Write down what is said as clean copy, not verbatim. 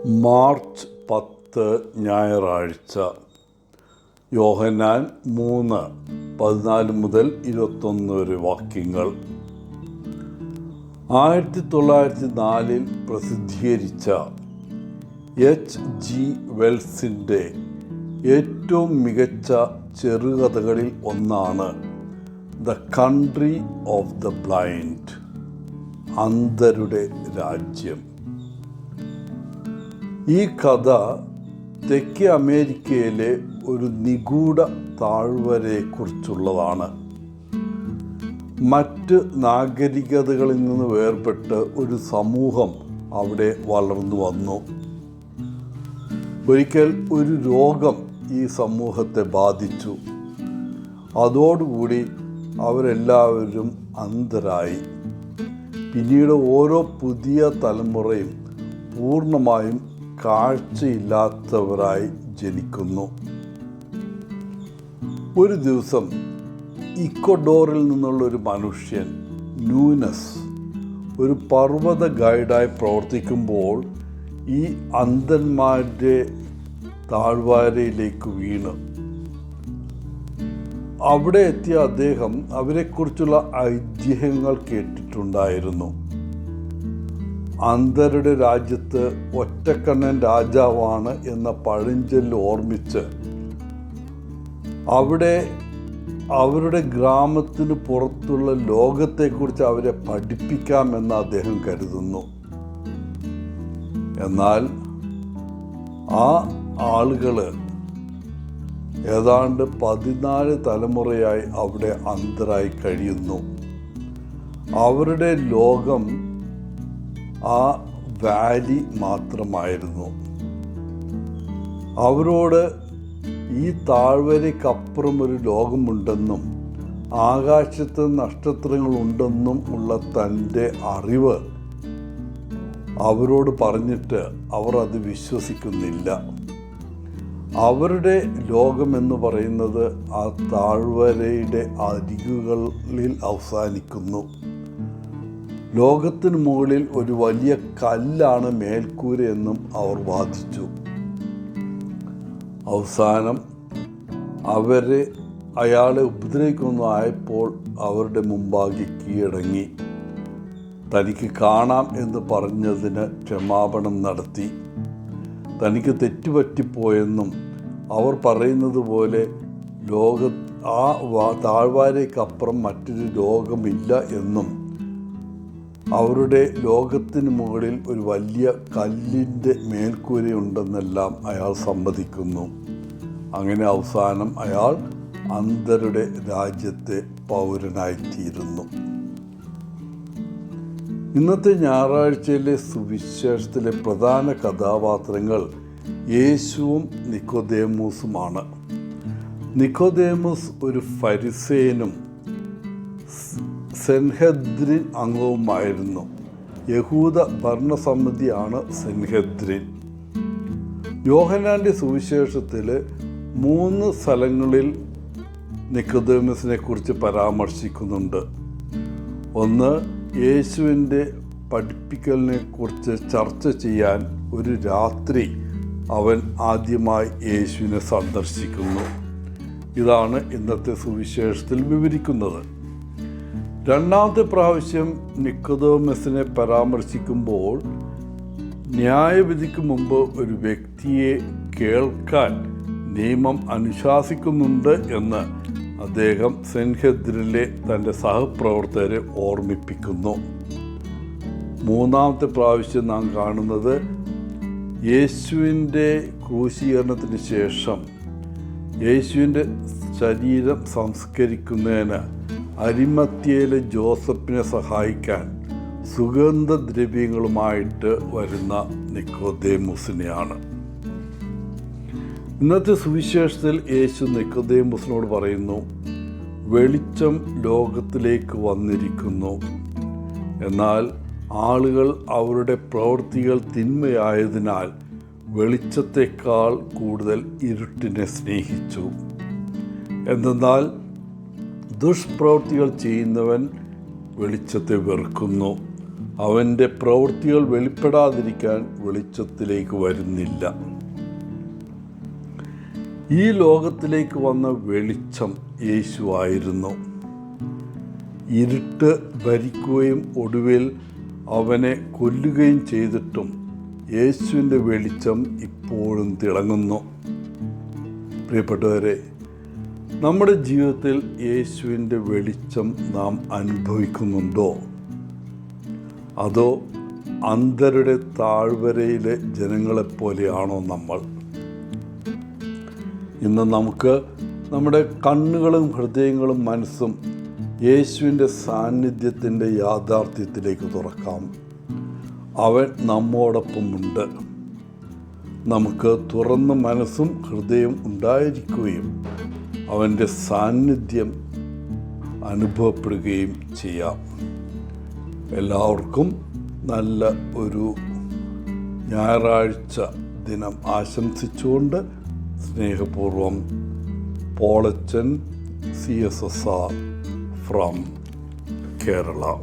March 10 ഞായറാഴ്ച. യോഹന്നാൻ 3:14-21 വരെ വാക്യങ്ങൾ. 1904 പ്രസിദ്ധീകരിച്ച H.G. വെൽസിൻ്റെ ഏറ്റവും മികച്ച ചെറുകഥകളിൽ ഒന്നാണ് the country of the blind, അന്ധരുടെ രാജ്യം. ഈ കഥ തെക്കേ അമേരിക്കയിലെ ഒരു നിഗൂഢ താഴ്വരയെക്കുറിച്ചുള്ളതാണ്. മറ്റ് നാഗരികതകളിൽ നിന്ന് വേർപെട്ട് ഒരു സമൂഹം അവിടെ വളർന്നു വന്നു. ഒരിക്കൽ ഒരു രോഗം ഈ സമൂഹത്തെ ബാധിച്ചു. അതോടുകൂടി അവരെല്ലാവരും അന്ധരായി. പിന്നീട് ഓരോ പുതിയ തലമുറയും പൂർണ്ണമായും കാഴ്ചയില്ലാത്തവരായി ജനിക്കുന്നു. ഒരു ദിവസം ഇക്വഡോറിൽ നിന്നുള്ള ഒരു മനുഷ്യൻ നൂനസ് ഒരു പർവ്വത ഗൈഡായി പ്രവർത്തിക്കുമ്പോൾ ഈ അന്ധന്മാരുടെ താഴ്വാരയിലേക്ക് വീണ്. അവിടെ എത്തിയ അദ്ദേഹം അവരെക്കുറിച്ചുള്ള ഐതിഹ്യങ്ങൾ കേട്ടിട്ടുണ്ടായിരുന്നു. അന്ധരുടെ രാജ്യത്ത് ഒറ്റക്കണ്ണൻ രാജാവാണ് എന്ന പഴഞ്ചൊല്ല് ഓർമ്മിച്ച് അവിടെ അവരുടെ ഗ്രാമത്തിന് പുറത്തുള്ള ലോകത്തെക്കുറിച്ച് അവരെ പഠിപ്പിക്കാമെന്ന് അദ്ദേഹം കരുതുന്നു. എന്നാൽ ആ ആളുകൾ ഏതാണ്ട് 14 തലമുറയായി അവിടെ അന്ധരായി കഴിയുന്നു. അവരുടെ ലോകം ആ വാലി മാത്രമായിരുന്നു. അവരോട് ഈ താഴ്വരയ്ക്കപ്പുറം ഒരു ലോകമുണ്ടെന്നും ആകാശത്ത് നക്ഷത്രങ്ങളുണ്ടെന്നും ഉള്ള തൻ്റെ അറിവ് അവരോട് പറഞ്ഞിട്ട് അവർ അത് വിശ്വസിക്കുന്നില്ല. അവരുടെ ലോകമെന്ന് പറയുന്നത് ആ താഴ്വരയുടെ അരികുകളിൽ അവസാനിക്കുന്നു. ലോകത്തിന് മുകളിൽ ഒരു വലിയ കല്ലാണ് മേൽക്കൂരയെന്നും അവർ വാദിച്ചു. അവസാനം അയാളെ ഉപദ്രവിക്കുന്നതായപ്പോൾ അവരുടെ മുമ്പാകെ കീഴടങ്ങി. തനിക്ക് കാണാം എന്ന് പറഞ്ഞതിന് ക്ഷമാപണം നടത്തി. തനിക്ക് തെറ്റുപറ്റിപ്പോയെന്നും അവർ പറയുന്നത് പോലെ താഴ്വാരയ്ക്കപ്പുറം മറ്റൊരു ലോകമില്ല എന്നും അവരുടെ ലോകത്തിന് മുകളിൽ ഒരു വലിയ കല്ലിൻ്റെ മേൽക്കൂരയുണ്ടെന്നെല്ലാം അയാൾ സമ്മതിക്കുന്നു. അങ്ങനെ അവസാനം അയാൾ അന്ധരുടെ രാജ്യത്തെ പൗരനായിത്തീരുന്നു. ഇന്നത്തെ ഞായറാഴ്ചയിലെ സുവിശേഷത്തിലെ പ്രധാന കഥാപാത്രങ്ങൾ യേശുവും നിക്കോദേമോസുമാണ്. നിക്കോദേമോസ് ഒരു ഫരിസേയനും സെൻഹെദ്രിൻ അംഗവുമായിരുന്നു. യഹൂദ ഭരണസമിതിയാണ് സെൻഹെദ്രിൻ. യോഹന്നാൻ്റെ സുവിശേഷത്തിൽ 3 സ്ഥലങ്ങളിൽ നിക്കോദേമസിനെ കുറിച്ച് പരാമർശിക്കുന്നുണ്ട്. ഒന്ന്, യേശുവിൻ്റെ പഠിപ്പിക്കലിനെ കുറിച്ച് ചർച്ച ചെയ്യാൻ ഒരു രാത്രി അവൻ ആദ്യമായി യേശുവിനെ സന്ദർശിക്കുന്നു. ഇതാണ് ഇന്നത്തെ സുവിശേഷത്തിൽ വിവരിക്കുന്നത്. രണ്ടാമത്തെ പ്രാവശ്യം നിക്കോദേമസിനെ പരാമർശിക്കുമ്പോൾ ന്യായവിധിക്ക് മുമ്പ് ഒരു വ്യക്തിയെ കേൾക്കാൻ നിയമം അനുശാസിക്കുന്നുണ്ട് എന്ന് അദ്ദേഹം സെൻഹെദ്രിനിലെ തൻ്റെ സഹപ്രവർത്തകരെ ഓർമ്മിപ്പിക്കുന്നു. മൂന്നാമത്തെ പ്രാവശ്യം നാം കാണുന്നത് യേശുവിൻ്റെ ക്രൂശീകരണത്തിന് ശേഷം യേശുവിൻ്റെ ശരീരം സംസ്കരിക്കുന്നതിന് അരിമത്യയിലെ ജോസഫിനെ സഹായിക്കാൻ സുഗന്ധദ്രവ്യങ്ങളുമായിട്ട് വരുന്ന നിക്കോദേമോസിനെയാണ്. ഇന്നത്തെ സുവിശേഷത്തിൽ യേശു നിക്കോദേമോസിനോട് പറയുന്നു, വെളിച്ചം ലോകത്തിലേക്ക് വന്നിരിക്കുന്നു, എന്നാൽ ആളുകൾ അവരുടെ പ്രവൃത്തികൾ തിന്മയായതിനാൽ വെളിച്ചത്തേക്കാൾ കൂടുതൽ ഇരുട്ടിനെ സ്നേഹിച്ചു. എന്തെന്നാൽ ദുഷ്പ്രവൃത്തികൾ ചെയ്യുന്നവൻ വെളിച്ചത്തെ വെറുക്കുന്നു, അവൻ്റെ പ്രവൃത്തികൾ വെളിപ്പെടാതിരിക്കാൻ വെളിച്ചത്തിലേക്ക് വരുന്നില്ല. ഈ ലോകത്തിലേക്ക് വന്ന വെളിച്ചം യേശുവായിരുന്നു. ഇരുട്ട് ഭരിക്കുകയും ഒടുവിൽ അവനെ കൊല്ലുകയും ചെയ്തിട്ടും യേശുവിൻ്റെ വെളിച്ചം ഇപ്പോഴും തിളങ്ങുന്നു. പ്രിയപ്പെട്ടവരെ, നമ്മുടെ ജീവിതത്തിൽ യേശുവിൻ്റെ വെളിച്ചം നാം അനുഭവിക്കുന്നുണ്ടോ? അതോ അന്ധരുടെ താഴ്വരയിലെ ജനങ്ങളെപ്പോലെയാണോ നമ്മൾ? ഇന്ന് നമുക്ക് നമ്മുടെ കണ്ണുകളും ഹൃദയങ്ങളും മനസ്സും യേശുവിൻ്റെ സാന്നിധ്യത്തിൻ്റെ യാഥാർത്ഥ്യത്തിലേക്ക് തുറക്കാം. അവൻ നമ്മോടൊപ്പമുണ്ട്. നമുക്ക് തുറന്ന മനസ്സും ഹൃദയവും ഉണ്ടായിരിക്കുകയും അവൻ്റെ സാന്നിധ്യം അനുഭവപ്പെടുകയും ചെയ്യാം. എല്ലാവർക്കും നല്ല ഒരു ഞായറാഴ്ച ദിനം ആശംസിച്ചുകൊണ്ട് സ്നേഹപൂർവം പോളച്ചൻ, CSSR from Kerala.